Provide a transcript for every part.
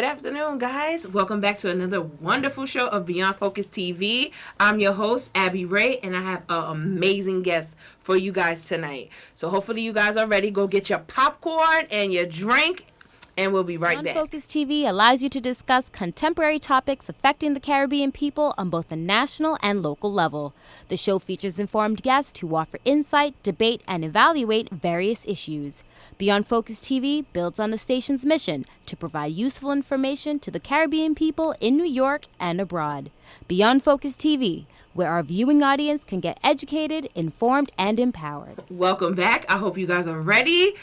Good afternoon, guys. Welcome back to another wonderful show of Beyond Focus TV. I'm your host, Abby Ray, and I have an amazing guest for you guys tonight. So hopefully you guys are ready. Go get your popcorn and your drink, and we'll be right back. Beyond Focus TV allows you to discuss contemporary topics affecting the Caribbean people on both a national and local level. The show features informed guests who offer insight, debate, and evaluate various issues. Beyond Focus TV builds on the station's mission to provide useful information to the Caribbean people in New York and abroad. Beyond Focus TV, where our viewing audience can get educated, informed, and empowered. Welcome back. I hope you guys are ready.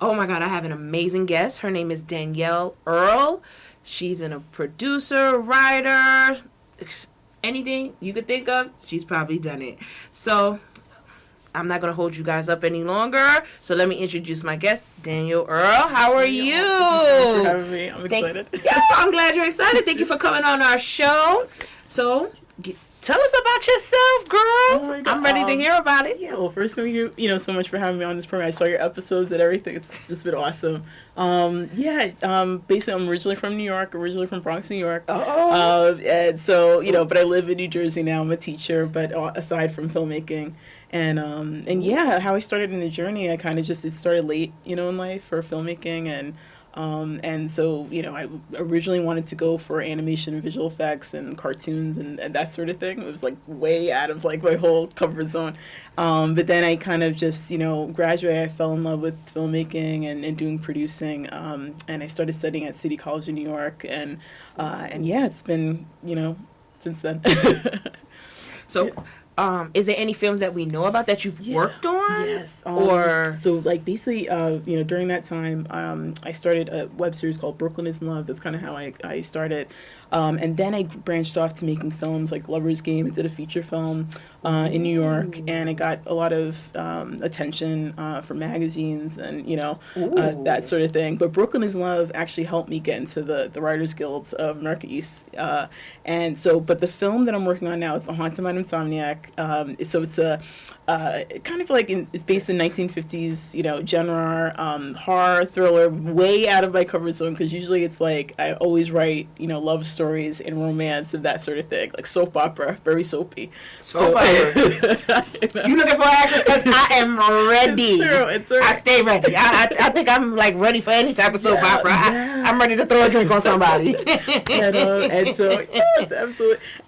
Oh my God, I have an amazing guest. Her name is Danielle Earle. She's a producer, writer, anything you could think of, she's probably done it. So I'm not going to hold you guys up any longer. So let me introduce my guest, Danielle Earle. How are you? Thank you so much for having me. I'm excited. I'm glad you're excited. Thank you for coming on our show. So tell us about yourself, girl. Oh my God. I'm ready to hear about it. Yeah, well, first, thank you, so much for having me on this program. I saw your episodes and everything. It's just been awesome. Basically, I'm originally from New York, from Bronx, New York. And so, but I live in New Jersey now. I'm a teacher, but aside from filmmaking. And how I started in the journey, I kind of it started late, in life for filmmaking. And so, I originally wanted to go for animation and visual effects and cartoons and that sort of thing. It was way out of my whole comfort zone. But then I kind of just, graduated. I fell in love with filmmaking and doing producing. And I started studying at City College in New York. And it's been, since then. So, is there any films that we know about that you've worked on? Yes. Basically, during that time, I started a web series called Brooklyn is in Love. That's kind of how I started. And then I branched off to making films like Lover's Game. I did a feature film in New York, and I got a lot of attention from magazines and, that sort of thing. But Brooklyn is in Love actually helped me get into the Writers Guild of America East. But the film that I'm working on now is The Haunted Mind Insomniac. So it's a it's based in 1950s, genre, horror, thriller, way out of my comfort zone, because usually it's I always write, love stories and romance and that sort of thing, like soap opera, very soapy. Soap opera. You looking for actors? Because I am ready. It's true. I stay ready. I think I'm ready for any type of soap opera. I'm ready to throw a drink on somebody. Absolutely.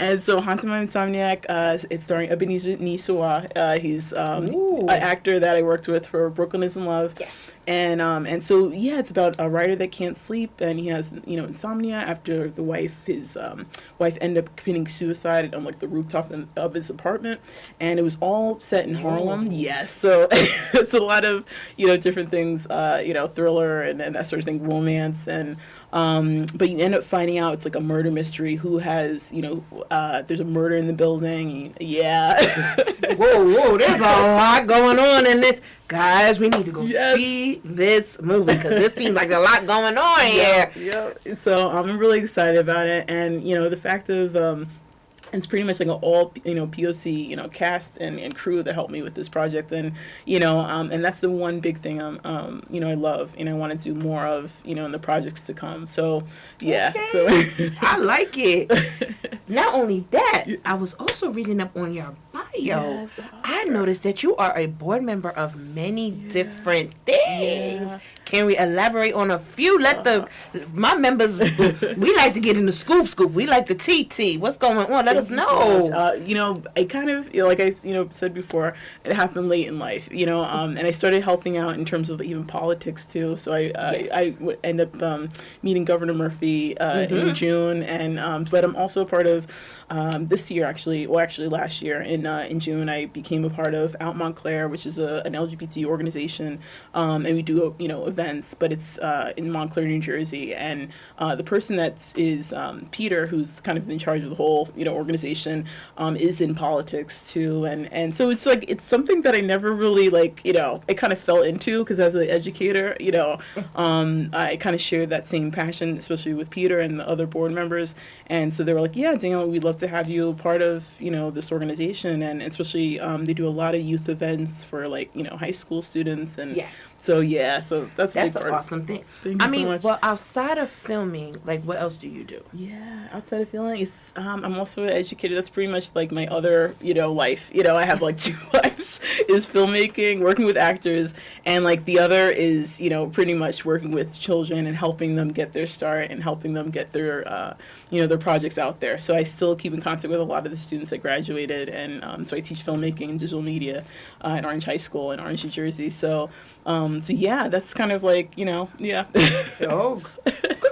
And so Haunted Mind Insomniac, it's starring Ebenezer Nisawa. He's an actor that I worked with for Brooklyn is in Love. Yes. And so it's about a writer that can't sleep, and he has insomnia after his wife ended up committing suicide on the rooftop of his apartment, and it was all set in Harlem. Yes, so it's a lot of different things, thriller and that sort of thing, romance, and but you end up finding out it's a murder mystery. Who has there's a murder in the building. Whoa, there's a lot going on in this. Guys, we need to go see this movie, because this seems like a lot going on here. Yeah. So I'm really excited about it, and the fact of it's pretty much an all POC cast and crew that helped me with this project, and and that's the one big thing I love, and I want to do more of in the projects to come. So so I like it. Not only that, I was also reading up on your bio. Yes, I noticed that you are a board member of many different things. Yeah. Can we elaborate on a few? My members, we like to get in the scoop. We like the TT. What's going on? Let us know. So I kind of, like I said before, it happened late in life, and I started helping out in terms of even politics too. So I would end up meeting Governor Murphy in June, and but I'm also a part of this year, actually last year in June, I became a part of Out Montclair, which is an LGBT organization, and we do events, but it's in Montclair, New Jersey, and the person that is Peter, who's kind of in charge of the whole organization, is in politics too, and so it's something that I never really I kind of fell into, because as an educator, I kind of shared that same passion, especially with Peter and the other board members, and so they were like, Danielle, we'd love to have you part of this organization, and especially they do a lot of youth events for high school students, and so that's that's a big an part. awesome thing. Thank you so much. Well, outside of filming, like, what else do you do? Yeah, outside of filming, it's I'm also an educator. That's pretty much like my other, life. I have like two lives: is filmmaking, working with actors, and like the other is, pretty much working with children and helping them get their start and helping them get their, their projects out there. So I still keep in contact with a lot of the students that graduated, and so I teach filmmaking and digital media at Orange High School in Orange, New Jersey. So yeah, that's kind of like, yeah. Oh,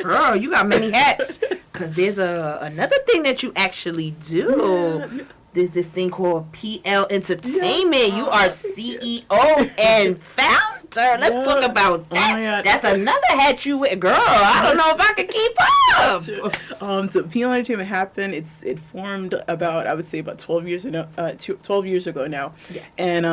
girl, you got many hats. Because there's another thing that you actually do. Yeah. There's this thing called PL Entertainment. Yeah. You are CEO and founder. Let's talk about that. That's another hat you wear. Girl, I don't know if I can keep up. So Penal Entertainment happened. It formed about, I would say, about 12 years ago. 12 years ago now. Yes. And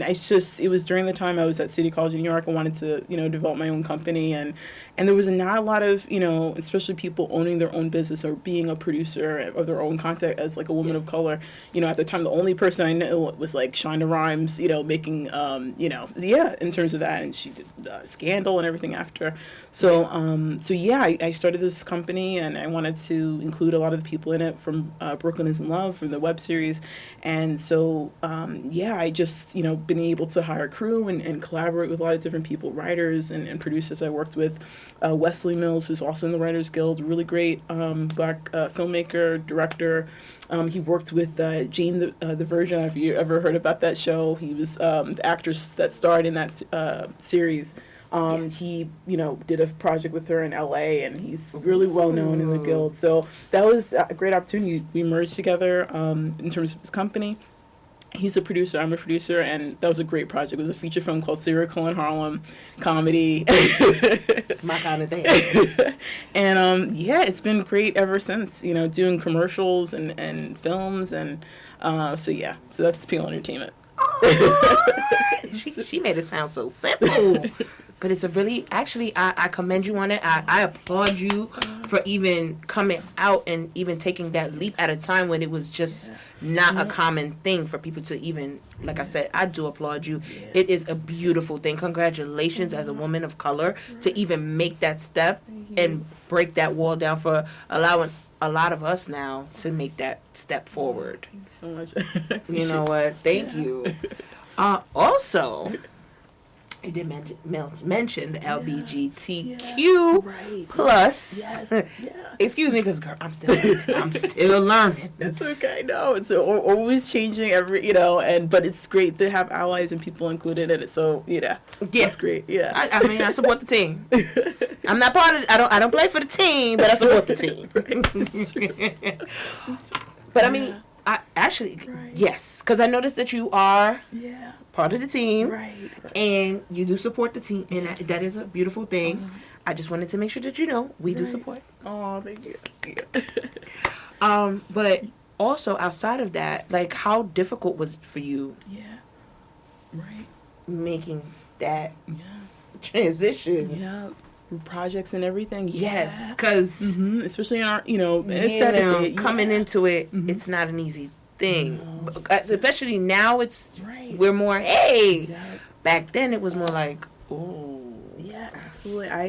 it was during the time I was at City College in New York. I wanted to develop my own company, and there was not a lot of especially people owning their own business or being a producer of their own content as like a woman of color. At the time the only person I knew was like Shonda Rhimes, making in terms of that, and she did Scandal and everything after. So I started this company, and I wanted to include a lot of the people in it from Brooklyn is in Love, from the web series. And so I just been able to hire a crew and collaborate with a lot of different people, writers and producers. I worked with Wesley Mills, who's also in the Writers Guild, really great black filmmaker, director. He worked with Jane the Virgin. Have you ever heard about that show? He was the actress that starred in that series. He, did a project with her in LA, and he's really well known in the Guild. So that was a great opportunity. We merged together in terms of his company. He's a producer, I'm a producer, and that was a great project. It was a feature film called Serial Killer in Harlem, comedy. My kind of thing. And it's been great ever since, doing commercials and films, and so that's Penal Entertainment. She made it sound so simple. But it's a really, actually, I commend you on it. I applaud you for even coming out and even taking that leap at a time when it was just not a common thing for people to even, like I said, I do applaud you. Yeah. It is a beautiful thing. Congratulations as a woman of color to even make that step and break that wall down for allowing a lot of us now to make that step forward. Thank you so much. You know what? Thank you. Also, I did mention the LGBTQ plus. Yes. Excuse me, because girl, I'm still learning. It's okay. No, it's always changing but it's great to have allies and people included in it. So that's great. Yeah. I mean, I support the team. I'm not part of it. I don't play for the team, but I support the team. But I mean, I actually yes, because I noticed that you are part of the team, right. And you do support the team, and that is a beautiful thing. I just wanted to make sure that we do support. Oh, thank you. But also outside of that, like, how difficult was it for you? Making that transition. Projects and everything. Yes, because especially in our, it's sad to say, coming into it, it's not an easy thing. No. Especially now, we're more Back then, it was more like, oh. Yeah, absolutely. I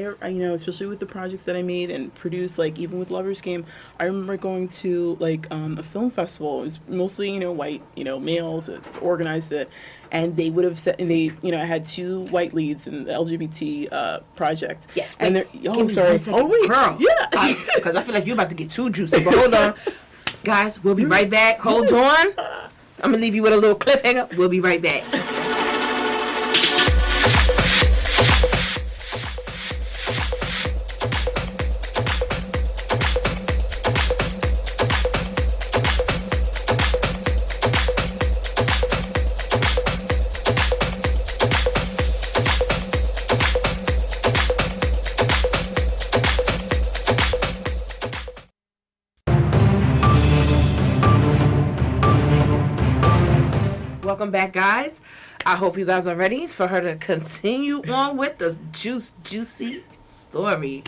especially with the projects that I made and produced, like even with Lover's Game, I remember going to like a film festival. It was mostly white males that organized it, and they would have said, and they I had two white leads in the LGBT project. Yes, and they're sorry. Oh wait, girl. Yeah, because I feel like you're about to get too juicy. But hold on, guys, we'll be right back. Hold on, I'm gonna leave you with a little cliffhanger. We'll be right back. Welcome back, guys. I hope you guys are ready for her to continue on with the juicy story.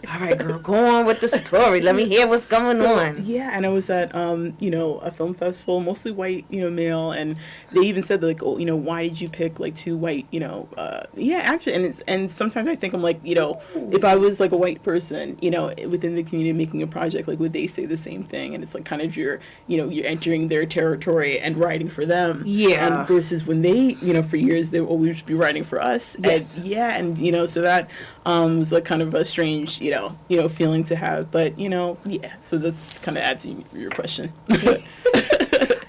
All right, girl, go on with the story. Let me hear what's going on. Yeah, and I was at a film festival, mostly white, male, and they even said like, oh, why did you pick like two white, actually, and sometimes I think I'm like, if I was like a white person, within the community making a project, like would they say the same thing? And it's like kind of you're entering their territory and writing for them. Yeah. And versus when they, for years they would always be writing for us. Yes. And so that was like kind of a strange, feeling to have. But so that's kind of adds to your question. I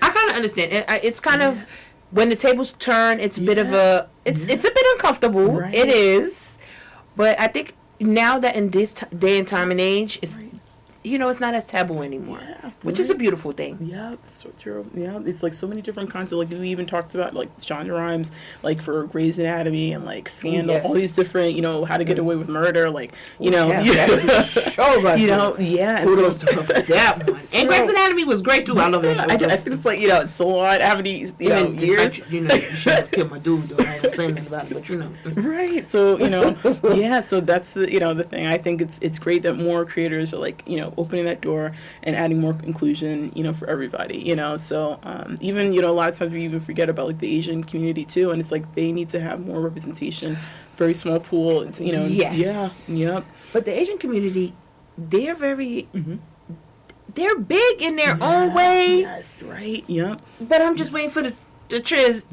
kind of understand. It's kind of when the tables turn. It's a bit of a. It's a bit uncomfortable. Right. It is, but I think now that in this day and time and age, it's it's not as taboo anymore, which is a beautiful thing. Yeah, that's so true. Yeah, it's like so many different kinds of, like we even talked about like genre rhymes, like for Grey's Anatomy and like Scandal, all these different, How to Get Away with Murder, like show right yeah. Kudos to that one. And Grey's Anatomy was great too. I love that. I think it's like it's so hard having these years. You should have killed my dude though. I ain't saying nothing about it, but Right. So so that's the thing. I think it's great that more creators are like opening that door and adding more inclusion, for everybody, So even, a lot of times we even forget about like the Asian community too, and it's like they need to have more representation. Very small pool, Yes. Yeah. Yep. But the Asian community, they're very, they're big in their own way. Yes. Right. Yep. But I'm just waiting for the triz,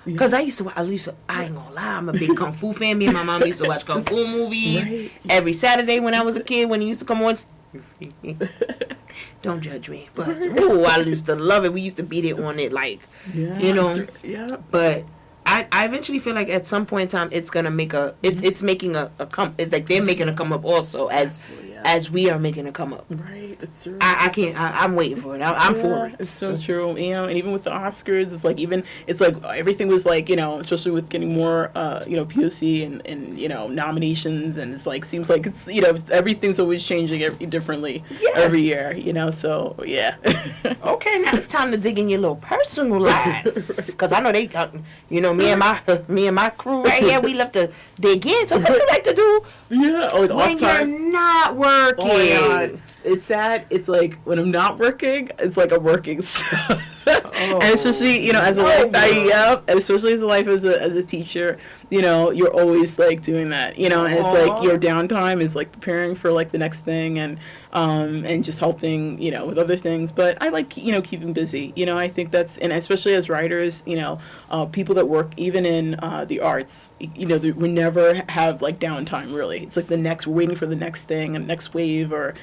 because I ain't gonna lie, I'm a big Kung Fu fan. Me and my mom used to watch Kung Fu movies every Saturday when I was a kid, when he used to come on. Don't judge me, but I used to love it. We used to beat it on it, like, But I eventually feel like at some point in time it's gonna make it's making a come. It's like they're making a come up also as we are making a come up. Right, it's true. I can't. I'm waiting for it. I'm for it. It's so true. And even with the Oscars, it's like everything was like especially with getting more POC and nominations, and it's like seems like it's everything's always changing differently every year. So yeah. Okay, now it's time to dig in your little personal life, because I know they me and my crew right here, we love to dig in. So what you like to do when you're not working? Oh my God. It's sad. It's like when I'm not working, it's like I'm working. And especially, as a life, especially as a life as a teacher, you're always like doing that, and it's like your downtime is like preparing for like the next thing and just helping, with other things. But I like, keeping busy, I think that's, and especially as writers, people that work even in the arts, we never have like downtime really. It's like we're waiting for the next thing and next wave or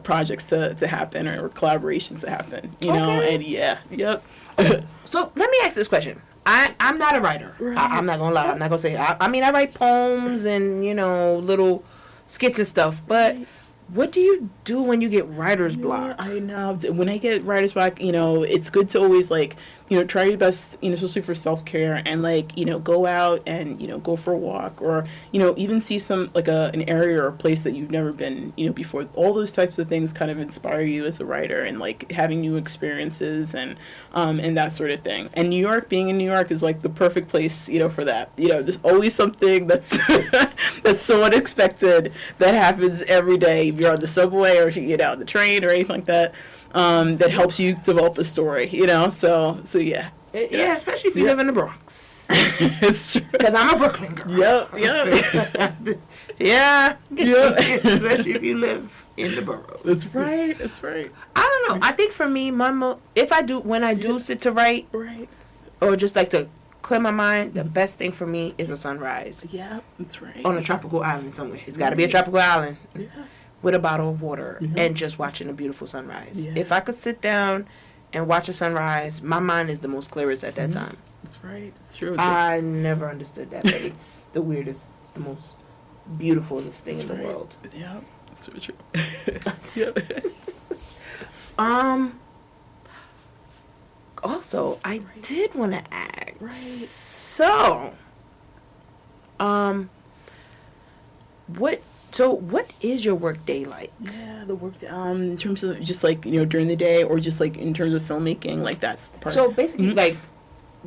projects to happen or collaborations to happen, and yep. So let me ask this question. I'm not a writer. Right. I'm not gonna lie. I'm not gonna say. I mean, I write poems and little skits and stuff. But what do you do when you get writer's block? I know when I get writer's block, it's good to always like try your best, especially for self-care, and like go out and go for a walk, or even see some like an area or a place that you've never been before. All those types of things kind of inspire you as a writer, and like having new experiences and that sort of thing. And being in New York is like the perfect place for that. There's always something that's that's so unexpected that happens every day. If you're on the subway or the train or anything like that. That helps you develop a story, so yeah. Yeah, especially if you live in the Bronx. It's true. Because I'm a Brooklyn girl. Yep. Yeah. Especially if you live in the boroughs. That's right. I don't know. I think for me, when I do sit to write, or just like to clear my mind, the best thing for me is a sunrise. Yeah, that's right. On a tropical island somewhere. It's got to be a tropical island. Yeah. With a bottle of water and just watching a beautiful sunrise. Yeah. If I could sit down and watch a sunrise, my mind is the most clearest at that time. That's right. It's true. I never understood that, but it's the weirdest, the most beautifulest thing in the world. Yeah, that's so true. Also, I did want to ask. Right. So, what is your work day like? Yeah, the work day, in terms of just like, during the day, or just like in terms of filmmaking, like that's part. So basically, like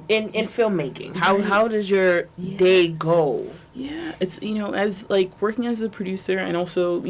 in filmmaking, how does your day go? Yeah, it's, as like working as a producer, and also,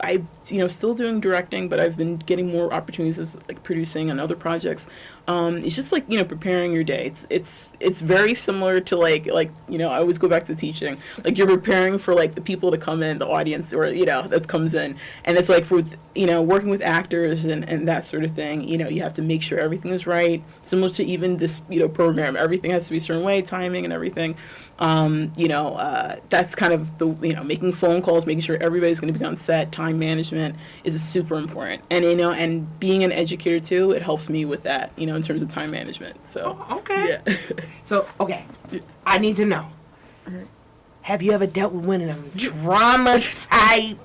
I, still doing directing, but I've been getting more opportunities as like producing on other projects. It's just like, preparing your day. It's very similar to like, I always go back to teaching. Like you're preparing for like the people to come in, the audience, or, that comes in. And it's like for, working with actors and that sort of thing, you have to make sure everything is right. Similar to even this, program, everything has to be a certain way, timing and everything. That's kind of the, making phone calls, making sure everybody's going to be on set. Time management is super important. And, and being an educator too, it helps me with that, in terms of time management. So, okay. Yeah. So, okay. I need to know. Have you ever dealt with one of them drama type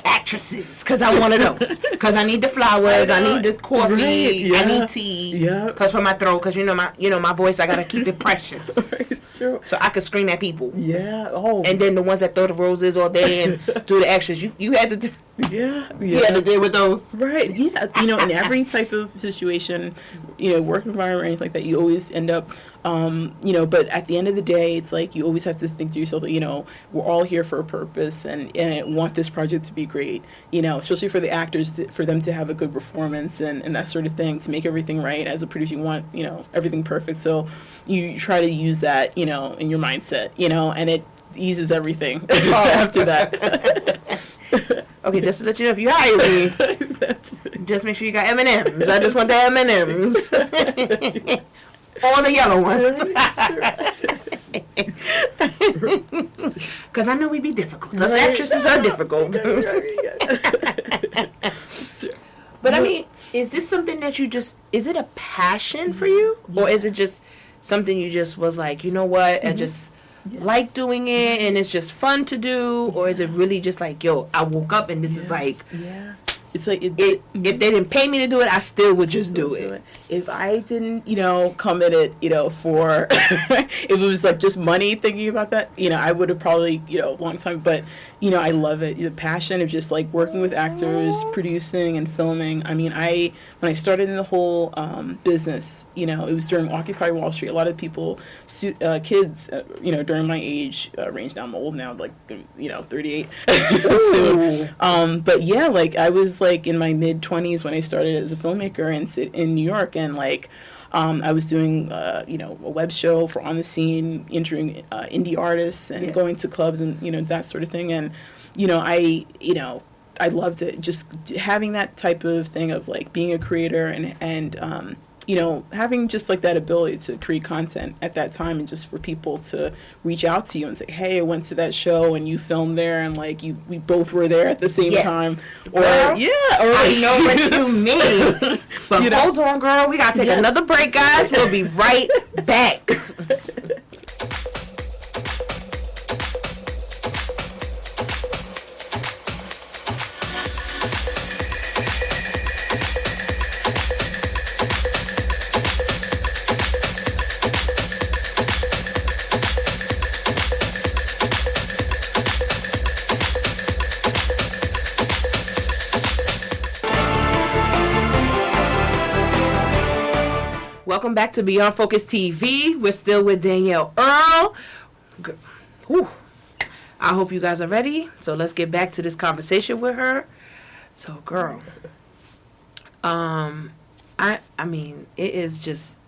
actresses? Because I'm one of those. Because I need the flowers, I need the coffee, Right, yeah. I need tea. Yeah. Because for my throat, because my voice, I gotta keep it precious. It's true. So I could scream at people. Yeah. Oh. And then the ones that throw the roses all day and do the extras, you had to. Yeah. You had to deal with those. Right. Yeah. In every type of situation, work environment or anything like that, you always end up, but at the end of the day, it's like you always have to think to yourself that, we're all here for a purpose, and I want this project to be great, especially for the actors, for them to have a good performance and that sort of thing, to make everything right. As a producer, you want, everything perfect. So you try to use that, in your mindset, and it eases everything after that. Okay, just to let you know, if you hire me, just make sure you got M&Ms. I just want the M&Ms. All the yellow ones. Because I know we be difficult. Us actresses are difficult. But I mean, is this something that is it a passion for you? Or is it just something you just was like, you know what, I just like doing it and it's just fun to do? Or is it really just like, yo, I woke up and this is like... Yeah. It's like if they didn't pay me to do it, I still would just do it. If I didn't, come at it, for if it was like just money, thinking about that, I would have probably, long time. But I love it. The passion of just like working with actors, producing and filming. I mean, when I started in the whole business, it was during Occupy Wall Street. A lot of people, kids, during my age range. Now I'm old now, like 38 soon. But yeah, like I was like in my mid-20s when I started as a filmmaker in New York, and like I was doing a web show for On the Scene, interviewing indie artists and going to clubs and that sort of thing. And I loved it, just having that type of thing of like being a creator and having just like that ability to create content at that time, and just for people to reach out to you and say, hey, I went to that show and you filmed there, and like we both were there at the same time. Or girl, I know what you mean. But hold on, girl, we gotta take another break, guys. We'll be right back. Welcome back to Beyond Focus TV. We're still with Danielle Earl. Whew. I hope you guys are ready. So let's get back to this conversation with her. So, girl, I mean, it is just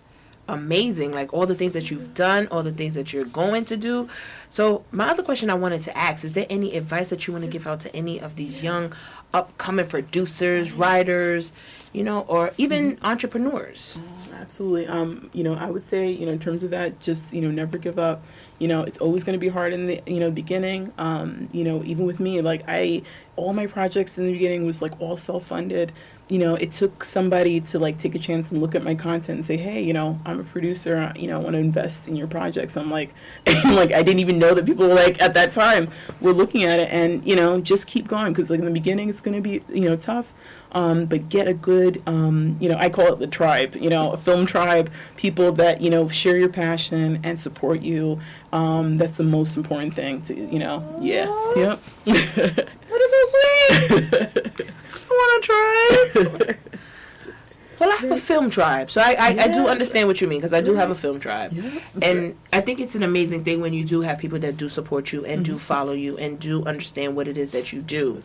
amazing. Like all the things that you've done, all the things that you're going to do. So, my other question I wanted to ask: is there any advice that you want to give out to any of these young, upcoming producers, writers, or even entrepreneurs? Absolutely. I would say, in terms of that, just, never give up. It's always going to be hard in the, beginning. Even with me, like all my projects in the beginning was like all self-funded. It took somebody to like take a chance and look at my content and say, hey, I'm a producer, I want to invest in your projects. I'm like, like, I didn't even know that people were like, at that time, were looking at it, and, just keep going. Cause like in the beginning, it's going to be, tough. But get a good, I call it the tribe, a film tribe, people that, share your passion and support you. That's the most important thing to, yeah. Yep. That is so sweet. I want to try. Well, I have a feeling film tribe. So I do understand what you mean, because I do have a film tribe. Yeah, and I think it's an amazing thing when you do have people that do support you and do follow you and do understand what it is that you do.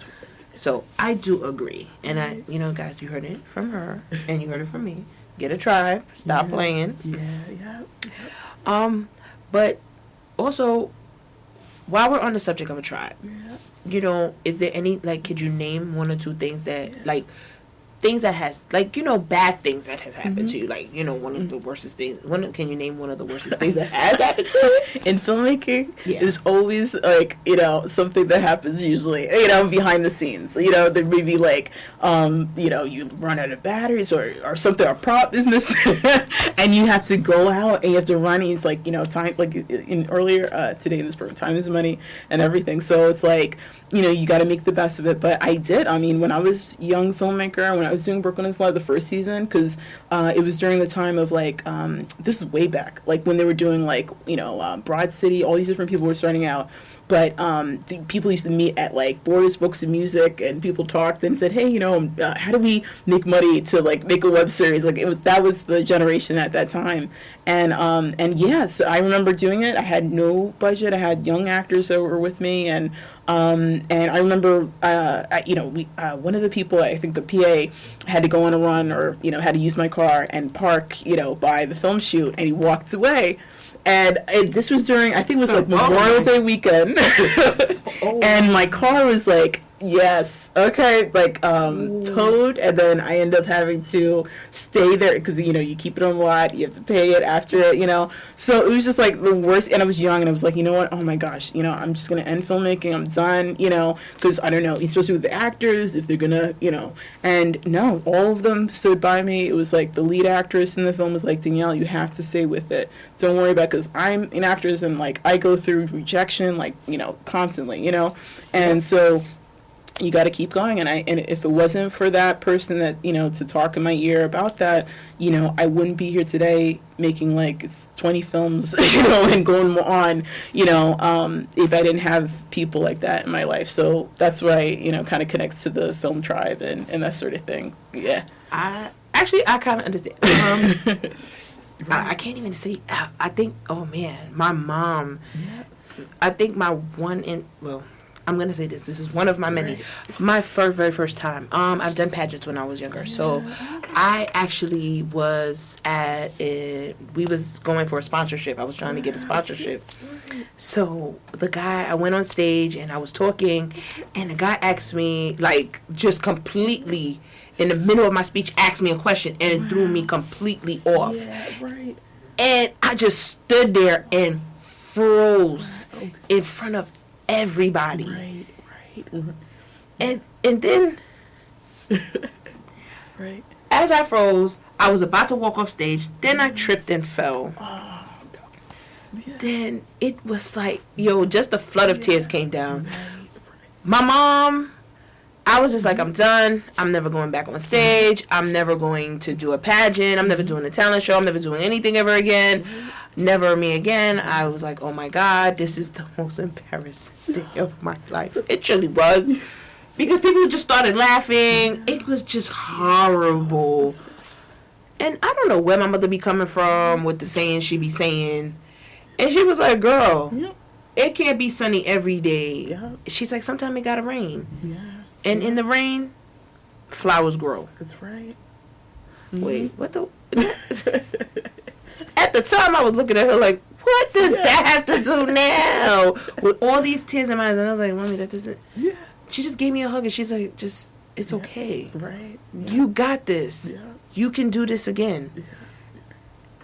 So I do agree. And I, guys, you heard it from her and you heard it from me. Get a tribe. Stop playing. But also, while we're on the subject of a tribe, is there any, like, could you name one or two things that, like, things that has, like, bad things that has happened to you, like, one of the worstest things, can you name one of the worstest things that has happened to you? In filmmaking, there's always, like, something that happens usually, behind the scenes. There may be, like, you run out of batteries or something, a prop is missing, and you have to go out and you have to run. He's like, time, like, in earlier, today in this program, time is money and everything. So it's like, you got to make the best of it. But I did. I mean, when I was a young filmmaker, when I was doing Brooklyn is Live the first season, because it was during the time of, like, this is way back, like, when they were doing, like, Broad City, all these different people were starting out. But the people used to meet at, like, Borders, Books and Music, and people talked and said, hey, how do we make money to, like, make a web series? Like, that was the generation at that time. And yes, I remember doing it. I had no budget. I had young actors that were with me, and I remember, one of the people, I think the PA, had to go on a run, or had to use my car and park, by the film shoot, and he walked away. And this was during, I think it was like Memorial Day weekend, and my car was like, towed, and then I end up having to stay there, because, you keep it on the lot, you have to pay it after it, so it was just, like, the worst. And I was young, and I was like, you know what, oh my gosh, I'm just going to end filmmaking, I'm done, because I don't know, especially with the actors, if they're going to, and no, all of them stood by me. It was like the lead actress in the film was like, Danielle, you have to stay with it, don't worry about it, because I'm an actress, and, like, I go through rejection, like, constantly, and so you got to keep going. And if it wasn't for that person that, to talk in my ear about that, I wouldn't be here today making, like, 20 films, and going on, if I didn't have people like that in my life. So that's why, kind of connects to the film tribe and that sort of thing. Yeah. I kind of understand. I can't even say, I think, oh man, my mom, I think my I'm going to say this. This is one of my many. My very first time. I've done pageants when I was younger. So I actually was we was going for a sponsorship. I was trying to get a sponsorship. So I went on stage and I was talking, and the guy asked me, like, just completely, in the middle of my speech, asked me a question and threw me completely off. Yeah, right. And I just stood there and froze in front of everybody. Right. And then right. As I froze, I was about to walk off stage, then I tripped and fell. Oh, yeah. Then it was like, just a flood of tears came down. Right. My mom, I was just like, I'm done. I'm never going back on stage. I'm never going to do a pageant. I'm never doing a talent show. I'm never doing anything ever again. Never me again. I was like, oh my God, this is the most embarrassing day of my life. It truly was. Because people just started laughing. It was just horrible. And I don't know where my mother be coming from with the saying she be saying. And she was like, girl, it can't be sunny every day. Yeah. She's like, sometimes it gotta rain. Yeah. And in the rain, flowers grow. That's right. Wait, what the... At the time, I was looking at her like, what does that have to do now? With all these tears in my eyes. And I was like, Mommy, that doesn't... Yeah. She just gave me a hug, and she's like, it's okay. Right. Yeah. You got this. Yeah. You can do this again. Yeah.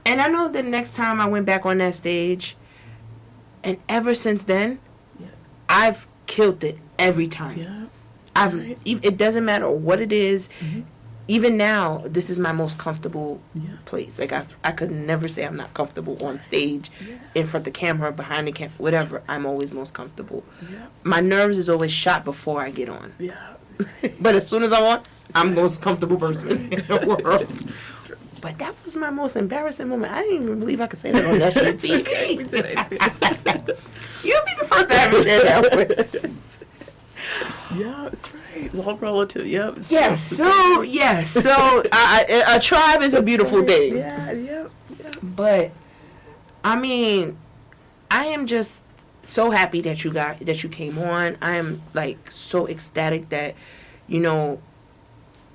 And I know the next time I went back on that stage, and ever since then, I've killed it every time. Yeah. It doesn't matter what it is. Mm-hmm. Even now, this is my most comfortable place. Like, I could never say I'm not comfortable on stage, in front of the camera, behind the camera, whatever. I'm always most comfortable. Yeah. My nerves is always shot before I get on. Yeah. But as soon as I'm on, I'm the most comfortable person in the world. But that was my most embarrassing moment. I didn't even believe I could say that on national TV. Okay. You'll be the first to ever share that with. Yeah, that's right. It's all relative. Yep. So a tribe is a beautiful thing. Yeah, yeah. But I mean, I am just so happy that you came on. I am like so ecstatic that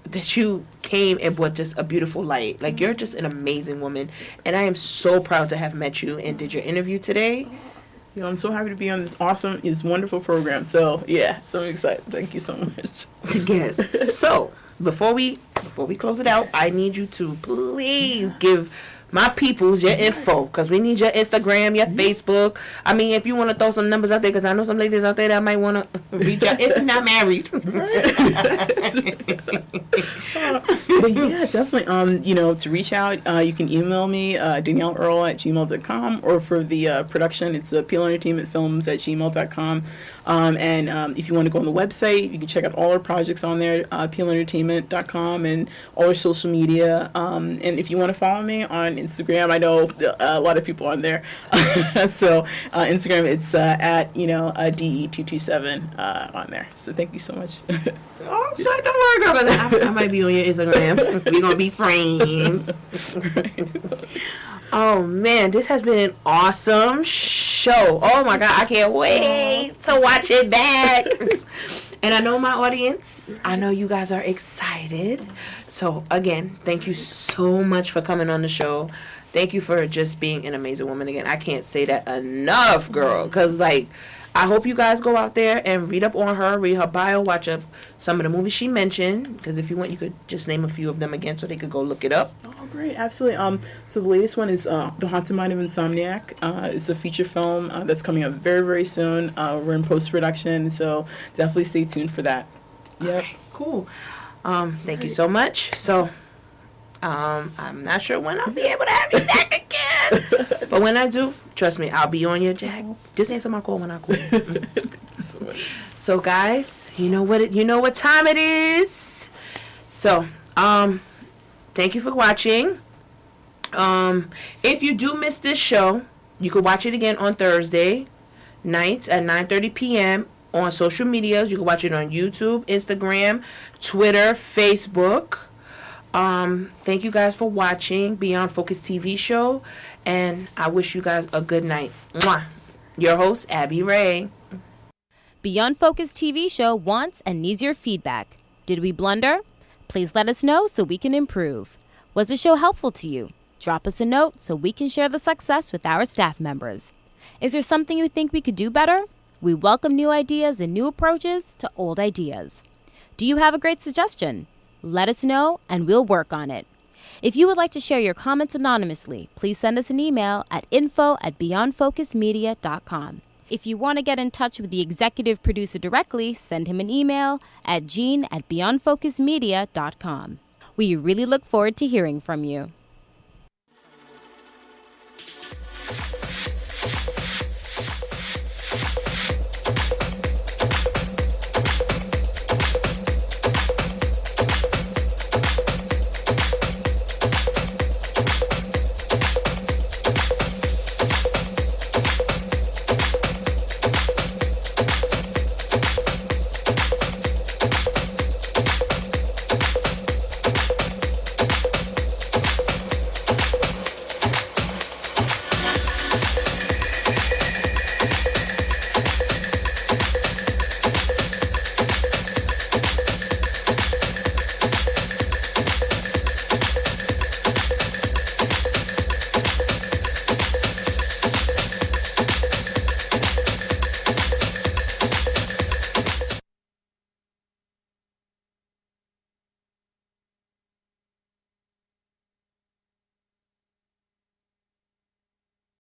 that you came and brought just a beautiful light. Like, you're just an amazing woman, and I am so proud to have met you and did your interview today. I'm so happy to be on this wonderful program. So yeah, so I'm excited. Thank you so much. Yes. So before we close it out, I need you to please give my peoples your info, because we need your Instagram, your Facebook. I mean, if you want to throw some numbers out there, because I know some ladies out there that might want to reach out if you're not married. But yeah, definitely. To reach out, you can email me, DanielleEarl@gmail.com, or for the production, it's Penal Entertainment Films at gmail.com. And if you want to go on the website, you can check out all our projects on there, PenalEntertainment.com, and all our social media. And if you want to follow me on Instagram, I know a lot of people on there. So Instagram, it's at DE227 on there. So thank you so much. Oh, so don't worry, girl. I might be on your Instagram. We're gonna be friends. Oh man, this has been an awesome show. Oh my God, I can't wait to watch it back. And I know my audience, I know you guys are excited. So again, thank you so much for coming on the show. Thank you for just being an amazing woman. Again, I can't say that enough, girl. Because, like, I hope you guys go out there and read up on her, read her bio, watch up some of the movies she mentioned. Because if you want, you could just name a few of them again so they could go look it up. Oh, great. Absolutely. So the latest one is The Haunted Mind of Insomniac. It's a feature film that's coming up very, very soon. We're in post-production, so definitely stay tuned for that. Yep. Okay, cool. Thank you so much. So, I'm not sure when I'll be able to have you back again. But when I do, trust me, I'll be on your Jack. Just answer my call when I call. So guys, you know what time it is. So, thank you for watching. If you do miss this show, you can watch it again on Thursday nights at 9:30 p.m. on social medias. You can watch it on YouTube, Instagram, Twitter, Facebook. Thank you guys for watching Beyond Focus TV show, and I wish you guys a good night. Mwah. Your host, Abby Ray. Beyond Focus TV show wants and needs your feedback. Did we blunder? Please let us know so we can improve. Was the show helpful to you? Drop us a note so we can share the success with our staff members. Is there something you think we could do better? We welcome new ideas and new approaches to old ideas. Do you have a great suggestion? Let us know and we'll work on it. If you would like to share your comments anonymously, please send us an email at info@beyondfocusmedia.com. If you want to get in touch with the executive producer directly, send him an email at gene@beyondfocusmedia.com. We really look forward to hearing from you.